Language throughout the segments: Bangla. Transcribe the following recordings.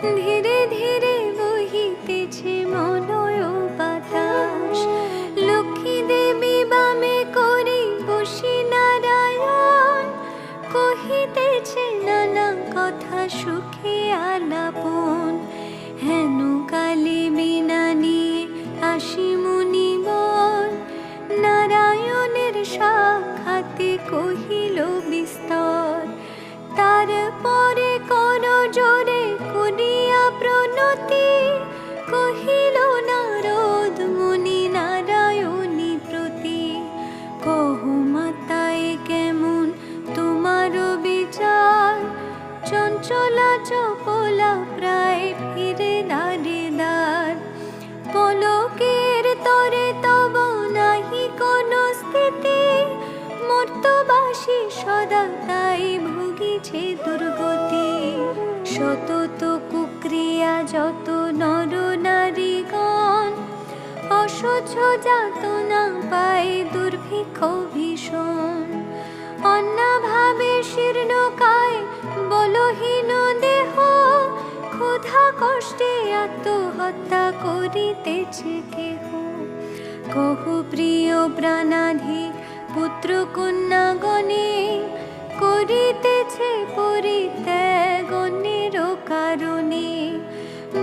ধীরে ধীরে বহিতেছে মলয় বাতাস। লক্ষ্মী দেবী বামে করি বসি নারায়ণ, কহিতেছে নানা কথা সুখে আলাপন। হেন কালে বিনা নিয়ে আসি মুনিবর, নারায়ণের সাক্ষাতে কহিল বিস্তর। তারপরে কর জোরে করিয়া প্রণতি, কহিল নারদ মুনি নারায়ণী প্রতি। কহ মাতায় কেমন তোমার বিচার, চঞ্চলা চপলা প্রায় ফিরে দ্বারে দ্বার। পলকের তরে তব নাহি কোন স্থিতি, মর্তবাসী সদা তাই ভুগিছে দুর্গতি। সতত কুক্রিয়া যত নর নারীগণ, অসহ্য যাতনা পায় দুর্ভিক্ষ ভীষণ। অন্নাভাবে শীর্ণকায় বলহীন দেহ, ক্ষুধা কষ্টে আত্মহত্যা করিতেছে কেহ। কহ প্রিয় প্রাণাধিক পুত্র কন্যাগণে, করিতেছে পরিত্যাগ অন্যের কারণে।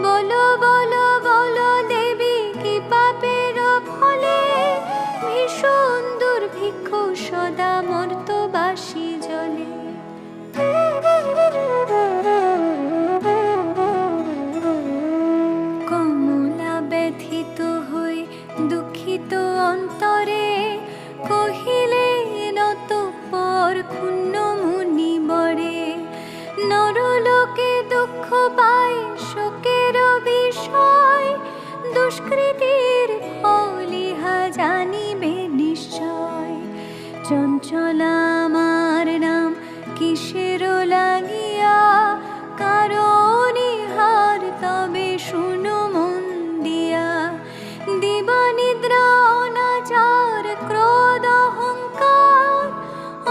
বলো বলো বলো দেবী কি পাপের ফলে, ভীষণ দুর্ভিক্ষ সদা মর্তবাসী জলে। কমলা ব্যথিত হই দুঃখিত অন্তরে, কহিলেন অতঃপর ক্ষুণ্ণ মুনি বরে। নরলোকে দুঃখ পায় শোকের বিষয়, দুষ্কৃতির ফল ইহা জানিবে নিশ্চয়। চঞ্চলা আমার নাম কিসের লাগিয়া, কারণ ইহার তবে শুনো মন দিয়া। দিবানিদ্রা অনাচার ক্রোধ অহংকার,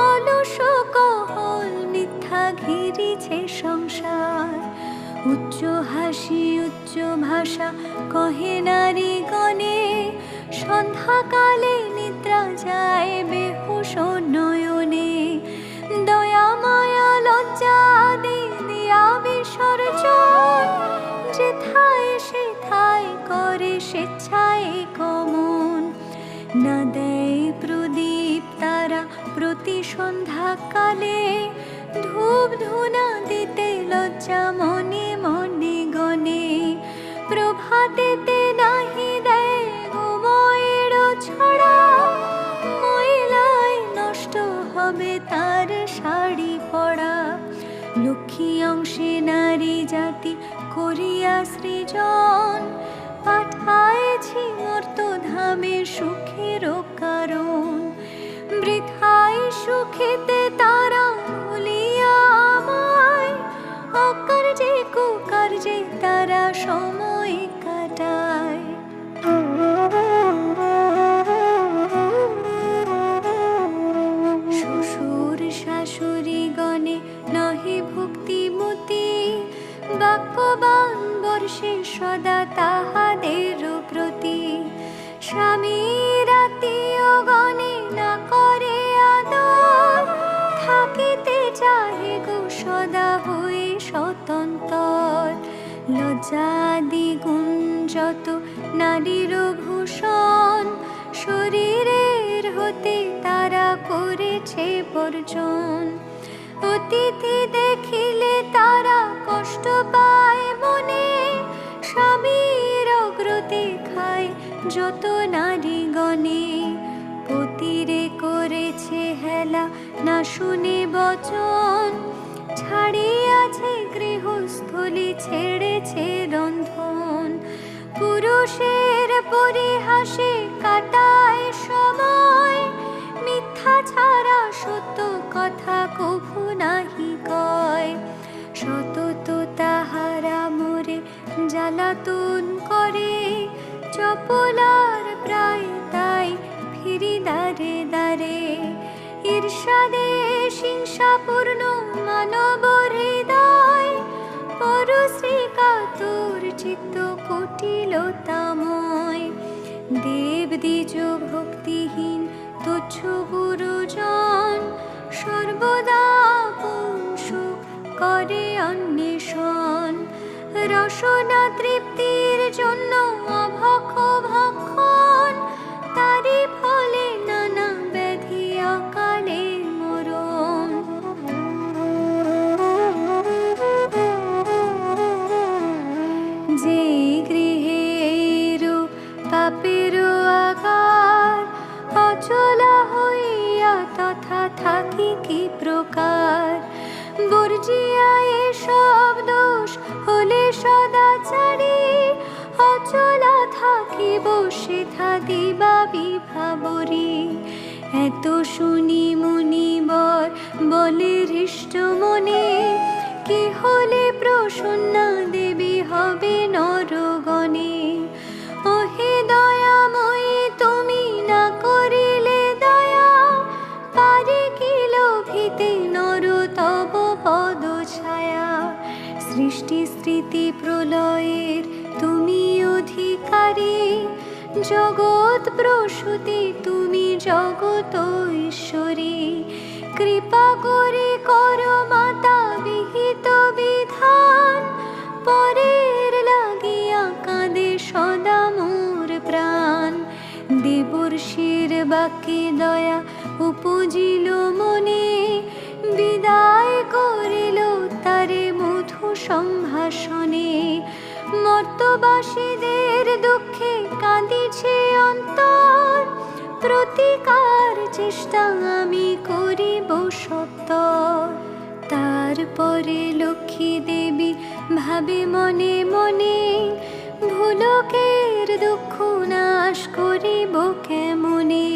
অলস কহল মিথ্যা ঘিরিছে সংসার। উচ্চ হাসি উচ্চ ভাষা কহে নারীগণে, সন্ধ্যাকালে নিদ্রা যায় বেহুশ নয়নে। দয়া মায়া লজ্জা আদি দিয়া বিসর্জন, যেথায় সেথায় করে স্বেচ্ছায় গমন। না দেয় প্রদীপ তারা প্রতি সন্ধ্যাকালে, ধূপ ধুনা দিতে লজ্জা মনে মনে গণে। প্রভাতেতে নাহি দেয় ঘুমোয়ের ছড়া, ময়লায় নষ্ট হবে তার শাড়ি পরা। লক্ষ্মী অংশে নারী জাতি করিয়া সৃজন, পাঠাইছি মর্তধামে সুখের কারণ। বৃথায় সুখেতে তারা ভুলিয়া আমায়, অকার্যে কুকার্যে তারা সময় কাটায়। শ্বশুর শাশুড়ি গণে নহে ভক্তিমতী, বাক্যবান বর্ষে সদা তাহাদের প্রতি। স্বামীর আত্মীয় গণে না করে আদর, থাকিতে চাহে গো সদা হয়ে স্বতন্ত্র। লজ্জাদি গুণ যত নারীর ভূষণ, শরীরের হতে তারা করেছে বর্জন। অতিথি দেখিলে তারা কষ্ট পায় মনে, স্বামীর অগ্রতে খায় যত নারীগণে। পতিরে করেছে হেলা না শুনে বচন, ছাড়িয়াছে গৃহস্থলী ছেড়েছে রন্ধন। পুরুষের পরিহাসে কাটায় সময়, মিথ্যা ছাড়া সত্য কথা কভু নাহি কয়। সতত তাহারা মোরে জ্বালাতন করে, চপলার প্রায় তাই ফিরি দ্বারে দ্বারে। ঈর্ষাদে হিংসাপূর্ণ মানব হৃদয়, পরশ্রী চিত্ত কুটিলতাময়। দেব দ্বিজ ভক্তিহীন তুচ্ছ গুরুজন, সর্বদা আপন সুখ করে অন্বেষণ। রসনা তৃপ্তির জন্য অভক্ষ ভক্ষণ, তারি ফলে নানা ব্যাধি অকালে মরণ। যে গৃহে এইরূপ পাপের আগার, অচলা হইয়া তথা থাকি কি প্রকার। বর্জিয়া এসব দোষ হলে সদাচারী, অচলা থাকিব সেথা দিবা বিভাবরী। এত শুনি মুনিবর বলে হৃষ্ট মনে, কি হলে প্রসন্না দেবী হবে নরগণে। ওহে দয়াময়ী তুমি না করিলে দয়া, পারে কি লোভিতে নর তব পদ ছায়া। সৃষ্টি স্মৃতি প্রলয়ের তুমি অধিকারী, জগৎ প্রসূতি তুমি জগত ঈশ্বরী। কৃপা করে কর মাতা বিহিত বিধান, পরের লাগিয়া কাঁদে সদা মোর প্রাণ। দেবর্ষির বাক্যে দয়া উপজিল মনে, বিদায় করিল তারে মধু সম্ভাষণে। মর্তবাসীদের দুঃখে কাঁদিছে অন্তর, প্রতিকার চেষ্টা আমি করিব সত্তর। তারপরে লক্ষ্মী দেবী ভাবে মনে মনে, ভুলকের দুঃখ নাশ করিব কেমনে।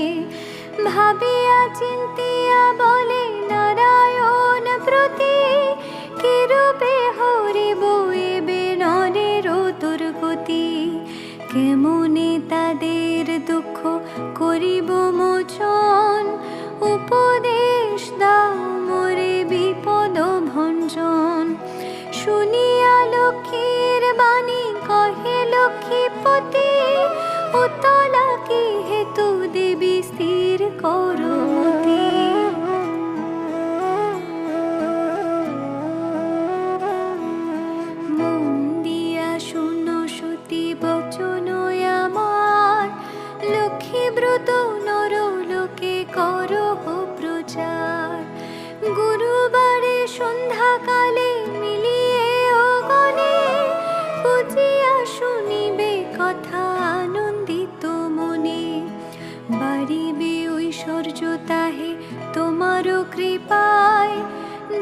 ভাবিয়া চিন্তিয়া বলে নারায়ণ প্রতি, কিরূপে হরিব এবে নরের দুর্গতি। কেমনে তাদের দুঃখ করিব মোচন, উপদেশ দাও মোরে বিপদ ভঞ্জন। শুনিয়া লক্ষ্মীর বাণী কহে লক্ষ্মীপতি, উতলা কি হেতু দেবী স্থির করো মতি। মন দিয়া শুন সতী বচন আমার, লক্ষ্মী ব্রত নর লোকে করহ প্রচার। গুরুবারে সন্ধ্যাকালে মিলিয়ে গণে, বুঝিয়া শুনিবে কথা আনন্দিত মনে। বাড়িবে ঐশ্বর্য তাহে তোমারও কৃপায়,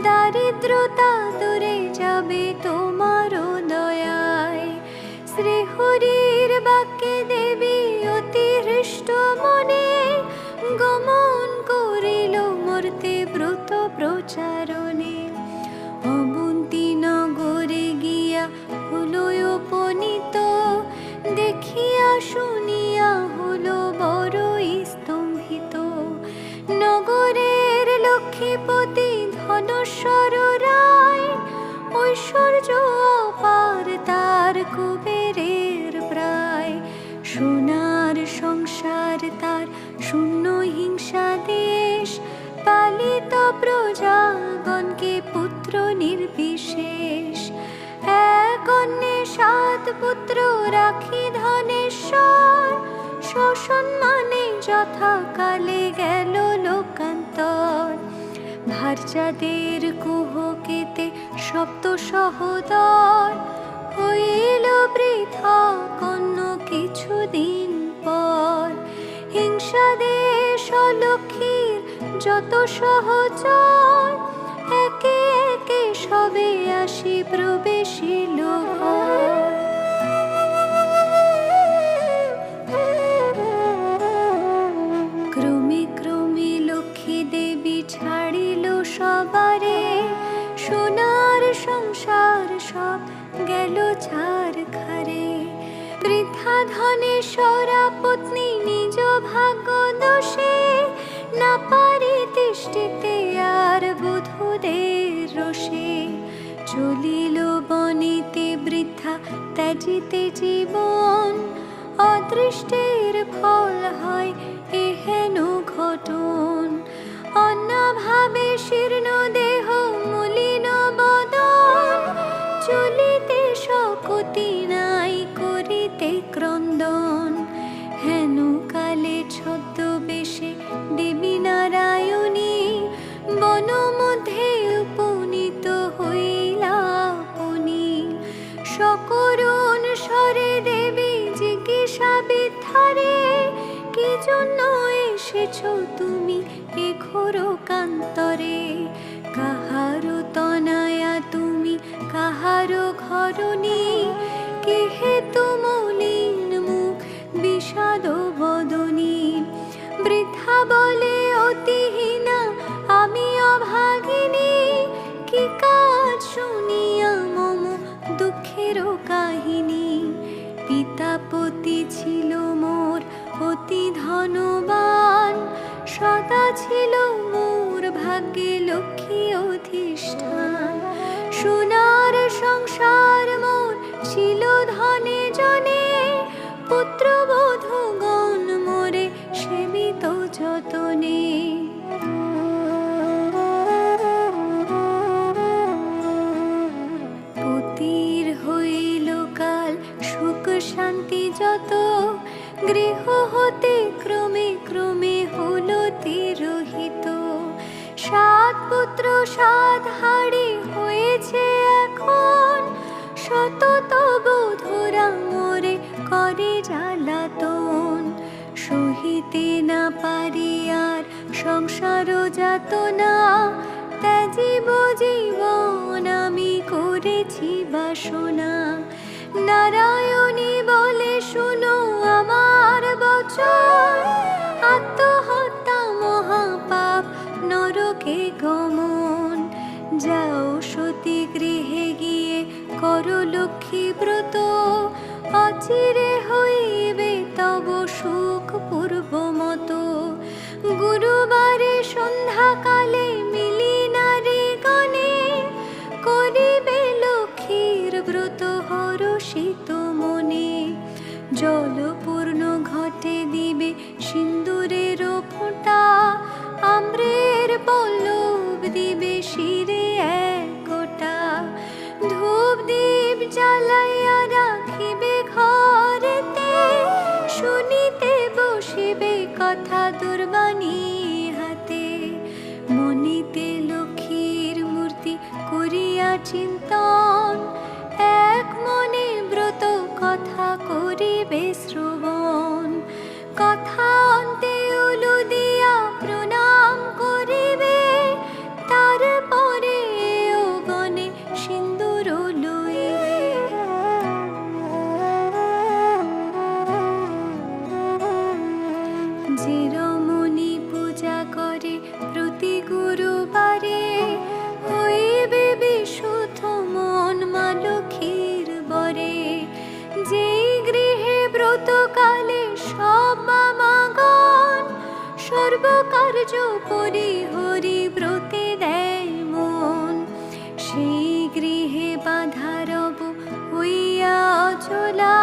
দারিদ্রতা দূরে যাবে তোমারও দয়ায়। শ্রীহরির বাক্যে দেবী অতি হৃষ্ট মনে, গমন করিল মূর্তে ব্রত প্রচারণে। অবন্তী নগরে গিয়া হলো উপনীত, দেখিয়া শুনিয়া হলো বড়ই স্তম্ভিত। নগরের লক্ষ্মীপতি ধনেশ্বর রায়, ঐশ্বর্য অপার তার কুবেরের প্রায়। সোনার সংসার তার শূন্য হিংসা দেশ, পালিত প্রজাগণকে পুত্র নির্বিশেষ। এক অন্যে 7 পুত্র রাখি ধনেশ্বর, সসম্মানে যথাকালে গেল লোকান্তর। ভার্যাদের কুহকেতে সপ্ত সহোদর, হইল পৃথক অন্য কিছুদিন পর। হিংসা দেশ লক্ষ্মীর যত সহচর, একে একে সবে আসি প্রবেশিল ঘর। ক্রমে ক্রমে লক্ষ্মী দেবী ছাড়িল সবারে, সোনার সংসার সব গেল ছারখারে। বৃদ্ধা ধনেশ্বরা পত্নী নিজ ভাগ্য দোষে, না পারি তিষ্ঠিতে আর বধূদের রোষে। চলিল বনেতে বৃদ্ধা ত্যাজিতে জীবন, অদৃষ্টের ফল হয় এহেন ঘটন। অন্যভাবে শীর্ণ দেহ মলিন বদন, চলিতে শক্তি নাই করিতে ক্রন্দন। হেন কালে ছদ্মবেশে দেবী নারায়ণী, বন মধ্যে উপনীত হইলা আপনি। সকরুণ স্বরে দেবী জিজ্ঞাসা বিদ্ধারে, কি জন্য এসেছ তুমি এ ঘোর কান্তরে? কাহারো তনয়া তুমি, কাহারো ঘরণী, কে হেতু মলিন মুখ বিষাদ বদনী। বৃদ্ধা বলে অতিহীনা আমি অভাগিনী, কি কাজ শুনিয়া মম দুঃখের কাহিনী। পিতাপতি ছিল মোর অতি ধনবান, সদা ছিল মোর ভাগ্যে লক্ষ্মী অধিষ্ঠান। সোনার সংসার মোর ছিল ধনে জনে, পুত্রবধূগণ মোরে সেবিত যতনে। পতির হইল কাল সুখ শান্তি যত, গৃহ হতে ক্রমে ক্রমে হল তিরোহিত। 7 পুত্র 7 হাড়ি হয়েছে এখন, শত বধূরা মোরে করে জ্বালাতন। সহিতে না পারি আর সংসার যাতনা, ত্যাজিব জীবন আমি করেছি বাসনা। নারায়ণী বলে শুনো আমার বচন, আত্মহত্যা মহাপাপ নরকে গমন। যাও সতী গৃহে গিয়ে করো লক্ষ্মী ব্রত, অচিরে হইবে তব সুখ পূর্ব মতো। গুরুবারে সন্ধ্যাকালে মিলি নারী গণে, করিবে লক্ষ্মীর ব্রত হরষিত মনে। জলপূর্ণ ঘটে দিবে সিন্দুরের ফোঁটা, আম্রের পল্লব দিবে শিরে এক গোটা। ধূপ দীপ জ্বালাইয়া রাখিবে ঘরেতে, শুনিতে বসিবে কথা দুর্বাণী হাতে। মনিতে লক্ষ্মীর মূর্তি করিয়া চিন্তন, এক মনে ব্রত কথা করিবে শ্রবণ। কথা অন্তে উলু দিয়া প্রণাম করিবে, তারপরে ও গণে সিন্দুর লইবে। যে রমণী পূজা করে প্রতি গুরুবারে, হইবে বিশুদ্ধ মন মা লক্ষ্মীর বরে। যেই গৃহে ব্রতকালে সব মামাগণ, সর্বকার্য পরিহরি ব্রতে দেয় মন। সেই গৃহে বাধা রব হইয়া অচলা,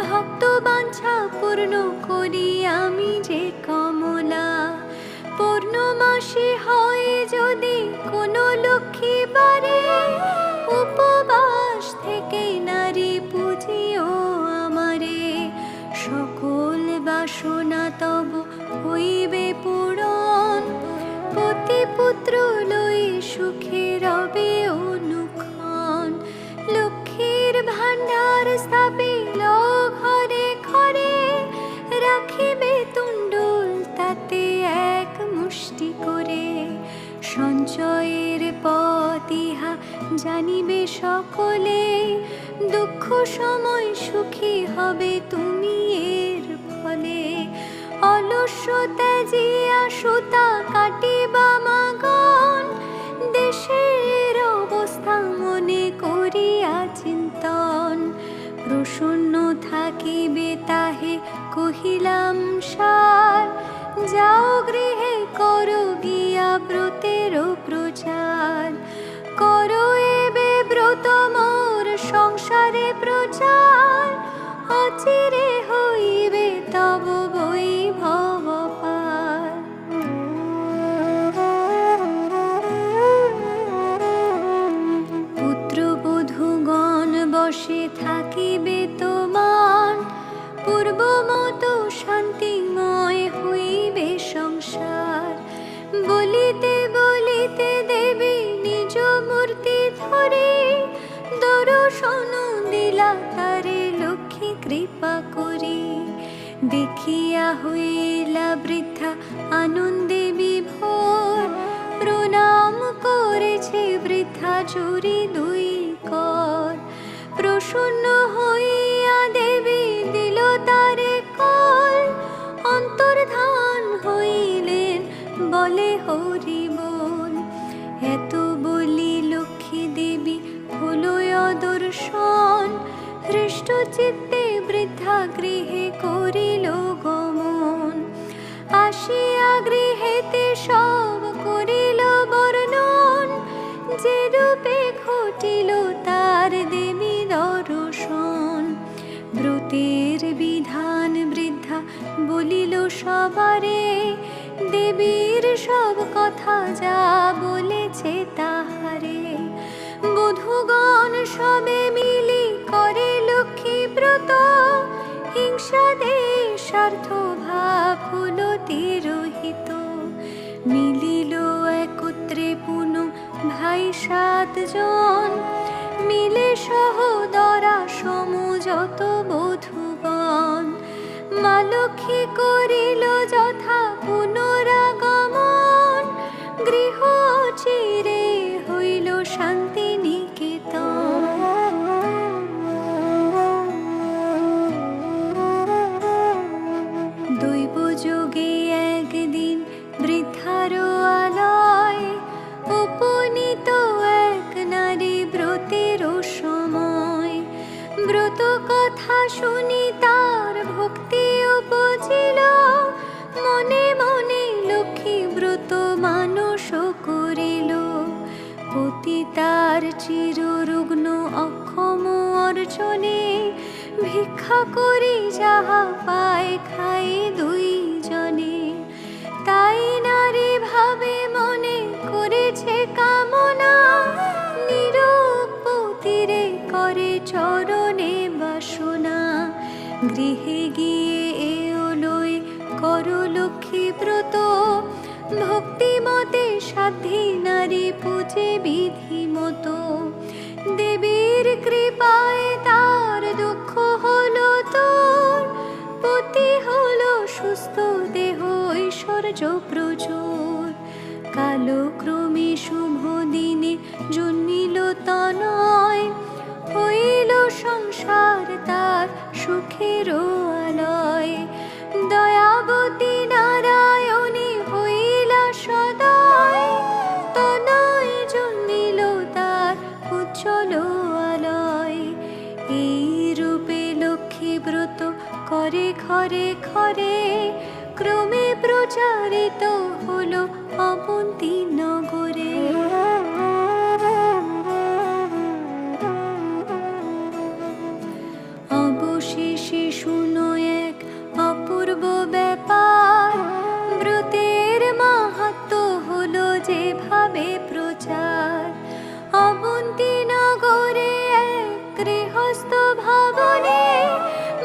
ভক্ত বাঞ্ছা পূর্ণ করি আমি যে কমলা। পূর্ণমাসী হয় যদি কোনো লক্ষ্মী বারে, উপবাস থেকে নারী পুজিও আমারে। সকল বাসনা তব হইবে পূরণ, পতি পুত্র লই সুখে রবে অনুক্ষণ। লক্ষ্মীর ভাণ্ডার স্থাপিল ঘরে ঘরে, রাখিবে তুণ্ডুল তাতে এক মুষ্টি করে। সঞ্চয়ের পথ ইহা জানিবে সকলে, দুঃখ সময় সুখী হবে তুমি এর ফলে। অলস্য ত্যাজিয়া সুতা কাটিবা মাগণ, দেশের অবস্থা মনে করিয়া চিন্তন। প্রসন্ন থাকিবে তাহে কহিলাম সার, যাও গৃহে করো গিয়া ব্রতের প্রচার। করো এবে ব্রত মোর সংসারে প্রচার, বসে থাকিবে তোমার, পূর্ব মতো শান্তিময় হইবে সংসার। বলিতে বলিতে দেবী নিজ মূর্তি ধরে, দর্শন দিলা তারে লক্ষ্মী কৃপা করি। দেখিয়া হইলা বৃদ্ধা আনন্দে বিভোর, প্রণাম করেছে বৃদ্ধা জুড়ি দুই কর। প্রসন্ন হইয়া দেবী দিল তারে কল, অন্তর্ধান হইলেন বলে হরি বল। এত বলি লক্ষ্মী দেবী হলো দর্শন, হৃষ্ট চিত্তে বৃদ্ধা গৃহে করিল গমন। আসিয়া গৃহেতে সব করিল বর্ণন, যে রূপে ঘটিল তার দেবী দর্শন। ব্রতের বিধান বৃদ্ধা বলিল সবারে, দেবীর সব কথা যা বলেছে তাহারে। বধূগণ সবে মিলি করে লক্ষ্মী ব্রত, হিংসা দেশার্থ ভাব হলো তিরোহিত। মিলিল একত্রে পুনঃ ভাই 7 জন, মিলে সহোদরা সমু যত বধূগণ। মা লক্ষ্মী করিল যথা পুনরাগমন, গৃহ চিরে হইল শান্তি নিকেতন। দৈব যোগে একদিন বৃদ্ধার আলয়, উপনীত এক নারী ব্রতের সময়। ব্রত কথা শুনি তার ভক্তি উপজিল, মনে মনে লক্ষ্মী ব্রত মানস করিল। পতি তার চিররুগ্ন অক্ষম অর্জনে, ভিক্ষা করি যাহা পায় খাই দুইজনে। তাই নারী ভাবে মনে করেছে কামনা, নীরব পতিরে করে চরণে বাসনা। গৃহে গিয়ে এলোয় কর লক্ষ্মী ব্রত, ভক্তিমতে সাধ্যী নারী পূজে বিধি মতো। দেবীর কৃপায় তার দুঃখ হলো তোর, পতি হলো সুস্থ দেহ ঐশ্বর্য প্রচুর। কালক্রমে শুভ দিনে জন্মিল তনয়, হইল সংসার তার সুখের আলয়। দয়াবতী নারায়ণী হইলা সদয়, তনয় জন্মিল তার উজ্জ্বল আলয়। এই রূপে লক্ষ্মী ব্রত করে ঘরে ঘরে, ক্রমে প্রচারিত হলো অবন্তী নগরে। অবশেষে শুনো এক অপূর্ব ব্যাপার, ব্রতের মাহাত্ম্য হলো যেভাবে প্রচার। অবন্তী নগরে এক গৃহস্থ ভবনে,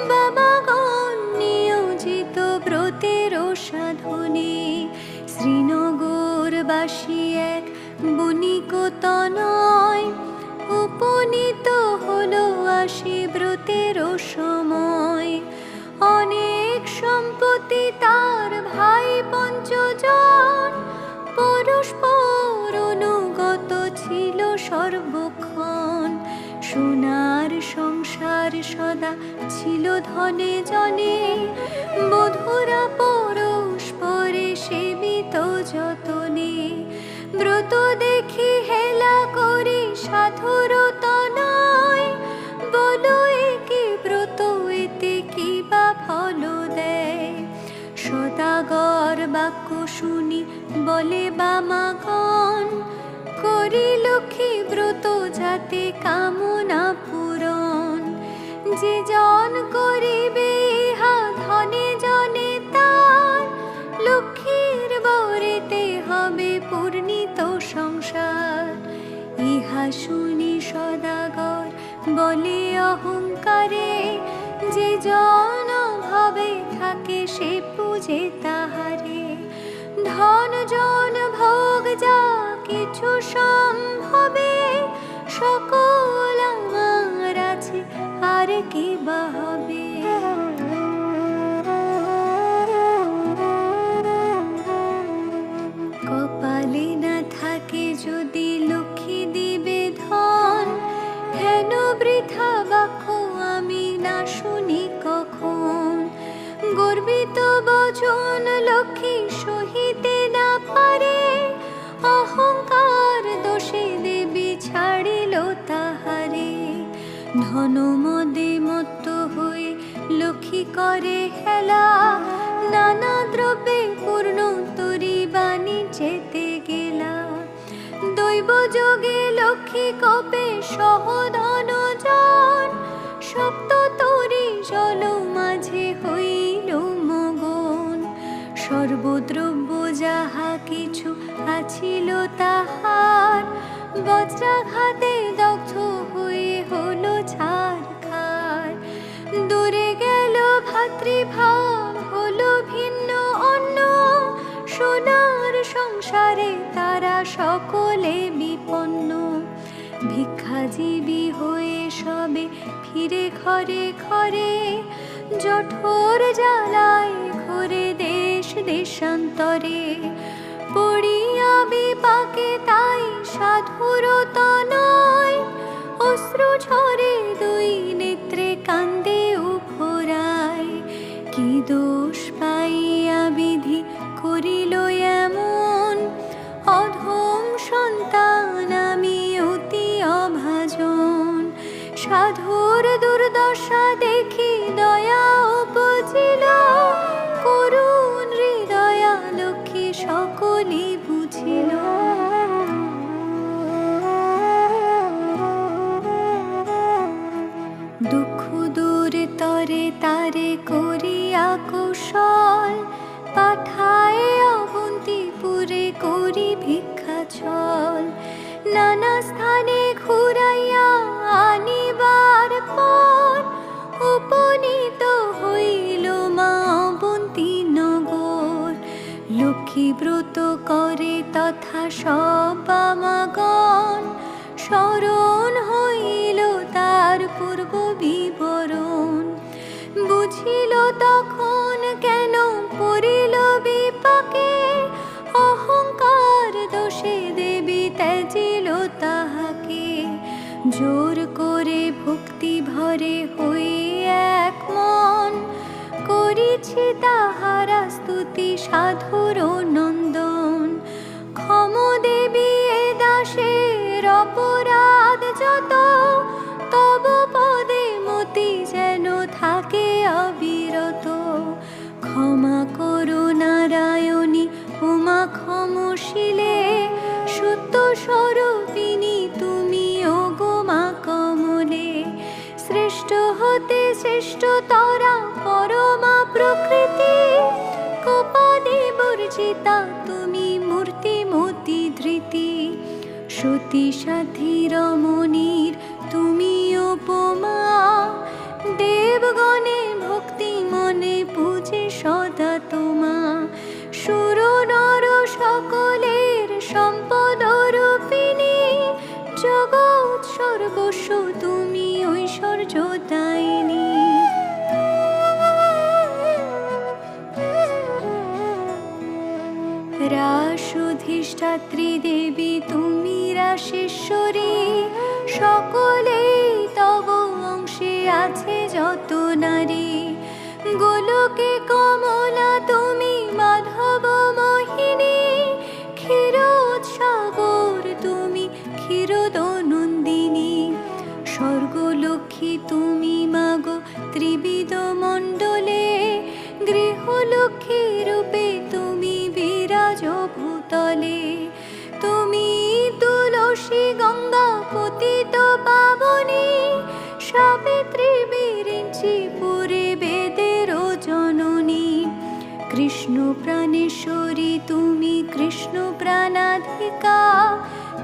বাবাগণ নিয়োজিত ব্রতের সাধনে। শ্রীনগরবাসী এক বণিক তনয়, উপনীত হলো আসি ব্রতের সময়। অনেক সম্পত্তি তার ভাই 5 জন, পরস্পর অনুগত ছিল সর্বক্ষণ। সোনার সংসার সদা ছিল ধনে জনে, বধূরা পরস্পরে সেবিত যতনে। ব্রত দেখি হেলা করি সাধুর তনয়, বলো একে ব্রত এতে কি বা ফল দেয়। সদাগর বাক্য শুনি বলে বামাগণ, করি লক্ষ্মী ব্রত যাতে কামনা পূরণ। যে জন করিবে ইহা ধনে জনে তার, লক্ষ্মীর বরেতে হবে পূর্ণিত সংসার। ইহা শুনি সদাগর বলে অহংকারে, যে জন ভাবে থাকে সে পূজে তাহারে। ধন জন ভোগ যা কিছু সম্ভবে, সকল আমার আছে, আর কি বা হবে। কপালে না থাকে যদি লক্ষ্মী দিবে ধন, হেন বৃথা বাক্য আমি না শুনি কখন। গর্বিত বচন লক্ষ্মী সহিতে না পারে, অহংকার দোষে দেবী ছাড়িল তাহারে। ধন মদে মত্ত হয়ে লক্ষ্মী করে হেলা, নানা দ্রব্যে পূর্ণ তরি বাণিজ্যেতে গেলা। দৈব যোগে লক্ষ্মী কপে সহধন জন, সপ্ত তরি জল মাঝে হইল মগন। সর্বদ্রব্য যাহা কিছু আছিল তাহার, বজ্রাঘাতে দগ্ধ হয়ে হলো ছারখার। দূরে গেল ভাতৃভাব, হলো ভিন্ন অন্য, সোনার সংসারে তারা সকলে বিপন্ন। ভিক্ষাজীবী হয়ে সবে ফিরে ঘরে ঘরে, জঠোর জ্বালায় ঘোরে দেশ দেশান্তরে। পড়িয়া বিপাকে তাই সাধুর তনয়, অশ্রু ঝরে দুই নেত্রে কান্দে উভরায়। কি দোষ পাইয়া বিধি করিল এমন, অধম সন্তান আমি অতি অভাজন। সাধুর দুর্দশা দেখি দয়া উপজিল, করুণ হৃদয়া লক্ষ্মী সকলে বুঝিল। দুঃখ দূর তরে তারে করিয়া কৌশল, পাঠায় অবন্তিপুরে করি ভিক্ষা ছল। নানা স্থানে ঘুরাইয়া আনিবার পর, উপনীত হইল মা অবন্তী নগর। লক্ষ্মী ব্রত করে তথা সব বামাগণ, স্মরণ হইল তার পূর্ব বিবরণ। বুঝিল তখন কেন পড়িল বিপাকে, অহংকার দোষে দেবী ত্যাজিল তাহাকে। জোর করে ভক্তি ভরে হয়ে এক মন, করিছি তাহারা স্তুতি সাধুর নন্দন। ক্ষম দেবী এ দাসের অপরাধ যত, তব পদে মতি যেন থাকে অবিরত। ক্ষমা করো নারায়ণী উমা ক্ষমশীলে, সত্য স্বরূপিণী তুমি ও গো মা কমলে। শ্রেষ্ঠ হতে শ্রেষ্ঠ তরা পরমা প্রকৃতি, কোপাদি বর্জিতা তুমি মূর্তিমতি ধৃতি। সতী সাথী রমণীর তুমি উপমা, দেবগণে ভক্তি মনে পূজে সদা তোমা। সুর নর সকলের সম্পদ রূপিণী, জগৎ সর্বস্ব তুমি ঐশ্বর্য দায়িনী। রাসধিষ্ঠাত্রী দেবী তুমি রাসেশ্বরী, সকলেই তব অংশে আছে যত নারী। গোলকে কমলা তুমি মাধব মোহিনী, ক্ষীরোৎসাগর তুমি ক্ষীরোদনন্দিনী। স্বর্গলক্ষ্মী তুমি মাগো ত্রিবিধ মণ্ডলে, গৃহলক্ষ্মী রূপে তুমি বিরাজ ভূতলে। তুমি তুলসী গঙ্গা পতিত পাবনী, সাবিত্রী বিরিঞ্চি পুরে বেদের জননী। কৃষ্ণ প্রাণেশ্বরী তুমি কৃষ্ণ প্রাণাধিকা,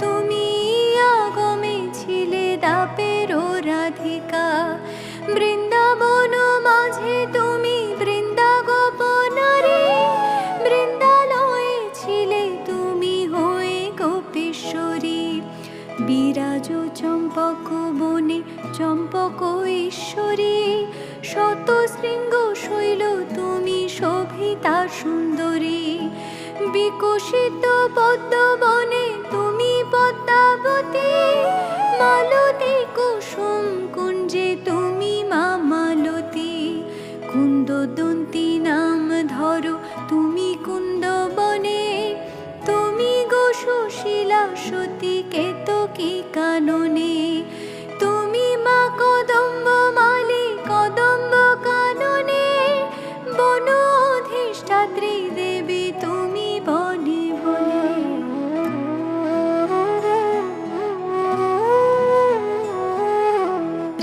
তুমি আগমে ছিলে দাপের রাধিকা। দ্বারিকা। বৃন্দাবন মাঝে তুমি বৃন্দা গোপনারী, বৃন্দালয়ে ছিলে তুমি হয়ে গোপেশ্বরী। বিরাজ চম্পক বনে চম্পক ঈশ্বরী, শত শৃঙ্গ শৈল তুমি শোভিতা সুন্দরী। বিকশিত পদ্মবনে তুমি পদ্মাবতী, মালতী কুসুম কুঞ্জে তুমি মা মালতী। কুন্দদন্তী নাম ধরো তুমি কুন্দবনে, তুমি গো সুশীলা সতী কেতকী কাননে। তুমি মা কদম্ব মালি কদম্ব কাননে, বন অধিষ্ঠাত্রী দেবী তুমি বনে বনে।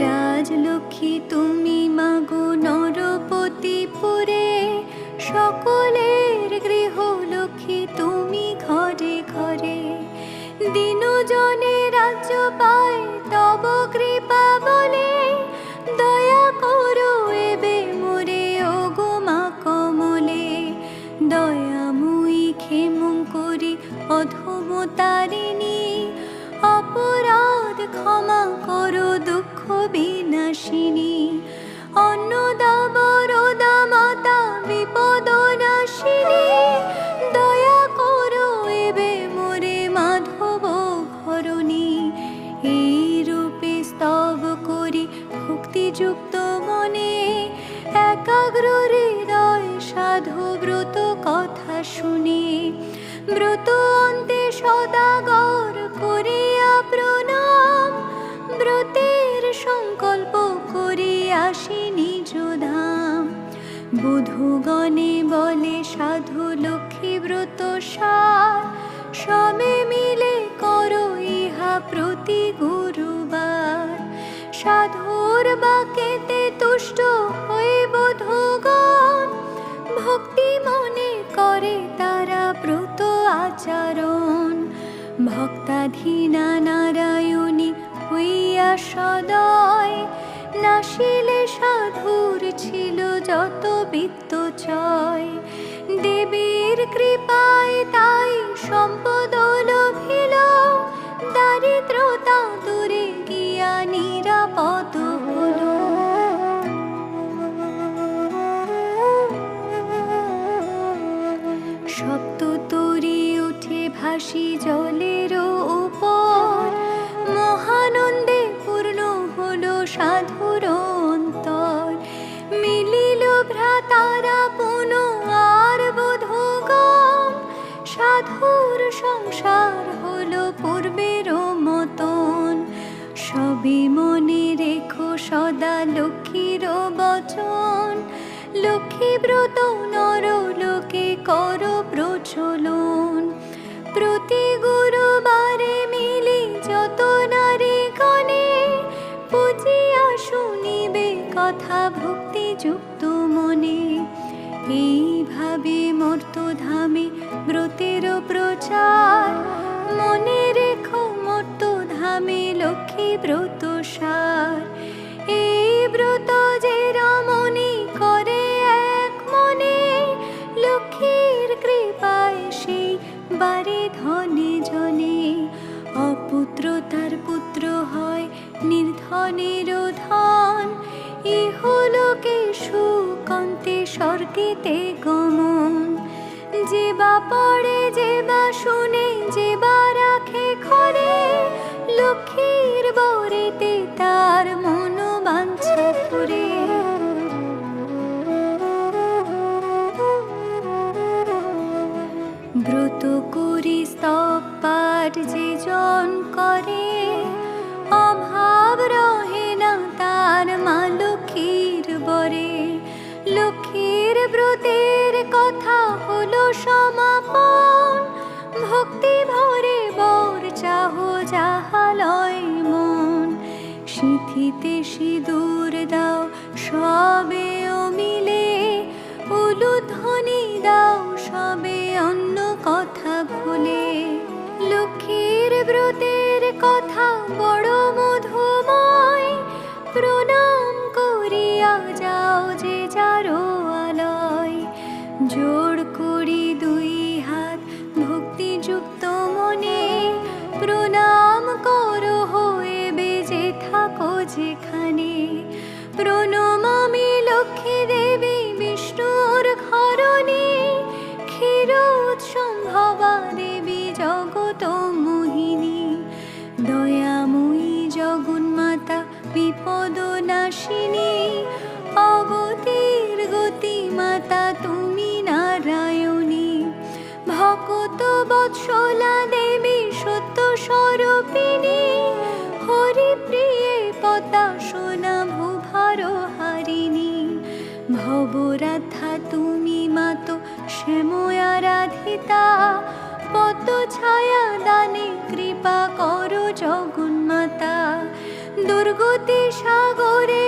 রাজলক্ষ্মী তুমি মাগো নরপতিপুরে, সকলের গৃহলক্ষ্মী তুমি ঘরে ঘরে। দিনজনে রাজ্য পায় তব কৃপা বলে, দয়া করো এবে মোরে ওগো মা কমলে। দয়াময়ী ক্ষেমঙ্করী অধম তারিণী, অপরাধ ক্ষমা করো দুঃখ বিনাশিনী। অন্নদাবরদা মাতা বিপদ নাশিনী, দয়া করো এবে মোরে মাধব ঘরণী। এই রূপে স্তব করি ভক্তিযুক্ত মনে, একাগ্র হৃদয় সাধু ব্রত কথা শুনে। ব্রত অন্তে সদাগর করিয়া প্রণাম, ব্রতের সংকল্প করি আসি নিজ ধাম। বধূগণে বলে সাধু লক্ষ্মী ব্রত সার, সবে মিলে করো ইহা প্রতি গুরুবার। সাধুর বাক্যেতে তুষ্ট হয়ে বধূগণ, ভক্তি মনে করে তারা ব্রত আচরণ। ভক্তাধীনা নারায়ণী হইয়া সদয়, নাশিলে সাধুর ছিল যত বিত্ত চয়। দেবীর কৃপায় তাই সম্পদ লভিল, দারিদ্রতা দূরে গিয়া নিরাপদ হল। সপ্ত তরী উঠে ভাসি জলের উপর, মহানন্দে পূর্ণ হলো সাধুর অন্তর। মিলিল ভ্রাতারা পুন আর বধূগণ, সাধুর সংসার হলো পূর্বের মতন। সবে মনে রেখো সদা লক্ষ্মীর বচন, লক্ষ্মী ব্রত নর লোকে করো প্রচলন। প্রতি গুরুবারে মিলি যত নারী গণে, বুঝিয়া শুনিবে কথা ভক্তিযুক্ত মনে। এইভাবে মর্তধামে ব্রতের প্রচার, মনে রেখো মর্তধামে লক্ষ্মী ব্রত সার। এই ব্রত যে রমণী করে এক মনে, লক্ষ্মীর কৃপায় সেই বারে ধনে জনে। অপুত্র তার পুত্র হয় নির্ধনের ধন, ইহলোকে সুখ অন্তে স্বর্গেতে গমন। যে বা পড়ে যে বা শুনে যে বা রাখে ঘরে, লক্ষ্মীর বরেতে তার মনোবাঞ্ছা পুরে। ব্রত করি স্তব পাঠ যে জন করে, অভাব রহে না তার মা লক্ষ্মীর বরে। লক্ষ্মীর ব্রতের কথা হলো সমাপন, ভক্তি ভরে বর চাহো যাহালয় মন। সিঁথিতে সিঁদুর দাও সবে মিলে, উলুধ্বনি দাও সবে অন্য কথা ভুলে। লক্ষ্মীর ব্রতের কথা বড় মধুময়, করিয়া যাও যে যারো আলয়। জোড় করি দুই হাত ভক্তিযুক্ত মনে, প্রণাম করো হয়ে বেজে থাকো যেখানে। প্রণমামি লক্ষ্মী দেবী বিষ্ণুর ঘরণী, ক্ষীর উৎসম্ভবা দেবী জগত মোহিনী। দয়াময়ী জগন্মাতা বিপদ নাশিনী, অগতির গতি মাতা তুমি নারায়ণী। ভকত বৎসলা দেবী সত্য স্বরূপিণী, হরিপ্রিয়ে পতাশনা ভূভার হারিণী। ভবরাধা তুমি মাতো শ্যাময়া রাধিতা, পদ্ম ছায়া দানে কৃপা করো জগন্মাতা। দুর্গতি সাগরে